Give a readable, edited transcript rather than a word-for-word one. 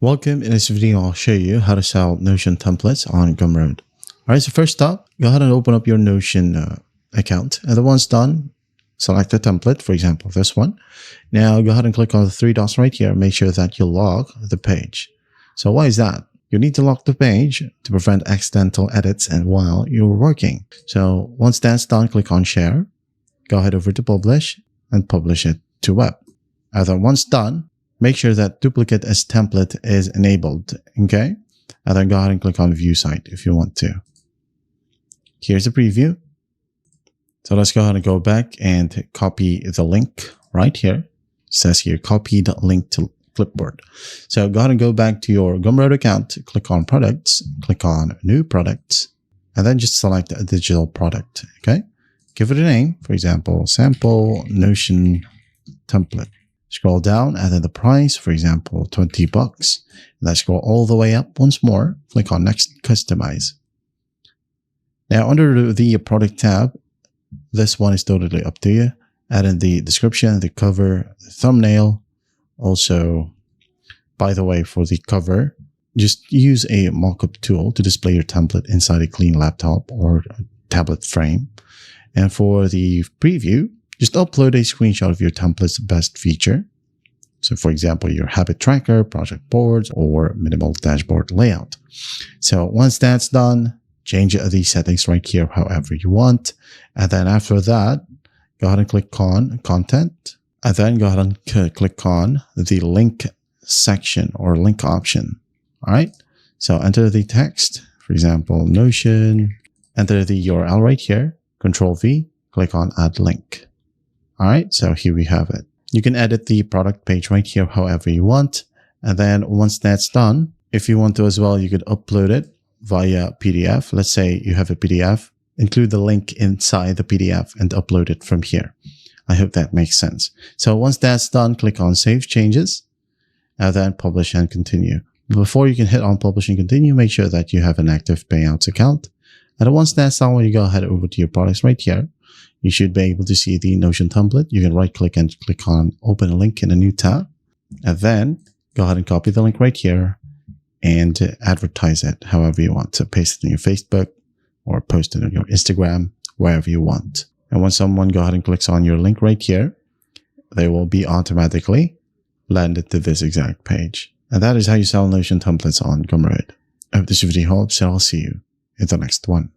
Welcome. In this video, I'll show you how to sell Notion templates on Gumroad. Alright, so first up, go ahead and open up your Notion account. And then once done, select the template, for example, this one. Now go ahead and click on the three dots right here. Make sure that you log the page. So why is that? You need to lock the page to prevent accidental edits and while you're working. So once that's done, click on share. Go ahead over to publish and publish it to web. And then once done, make sure that duplicate as template is enabled, okay? And then go ahead and click on view site if you want to. Here's a preview. So let's go ahead and go back and copy the link right here. It says here, copy the link to clipboard. So go ahead and go back to your Gumroad account, click on products, click on new products, and then just select a digital product, okay? Give it a name, for example, sample Notion template. Scroll down and then the price, for example, $20. Let's scroll all the way up once more. Click on next, customize. Now under the product tab, this one is totally up to you. Add in the description, the cover, the thumbnail. Also, by the way, for the cover, just use a mockup tool to display your template inside a clean laptop or tablet frame. And for the preview, just upload a screenshot of your template's best feature. So for example, your habit tracker, project boards, or minimal dashboard layout. So once that's done, change the settings right here however you want. And then after that, go ahead and click on content. And then go ahead and click on the link section or link option. All right. So enter the text, for example, Notion, enter the URL right here, Control V, click on add link. All right, so here we have it. You can edit the product page right here however you want. And then once that's done, if you want to as well, you could upload it via PDF. Let's say you have a PDF, include the link inside the PDF and upload it from here. I hope that makes sense. So once that's done, click on Save Changes and then Publish and Continue. Before you can hit on Publish and Continue, make sure that you have an active payouts account. And once that's done, when you go ahead over to your products right here, you should be able to see the Notion template. You can right click and click on open a link in a new tab. And then go ahead and copy the link right here and advertise it however you want. So paste it in your Facebook or post it on your Instagram, wherever you want. And when someone go ahead and clicks on your link right here, they will be automatically landed to this exact page. And that is how you sell Notion templates on Gumroad. I hope this video helps and I'll see you in the next one.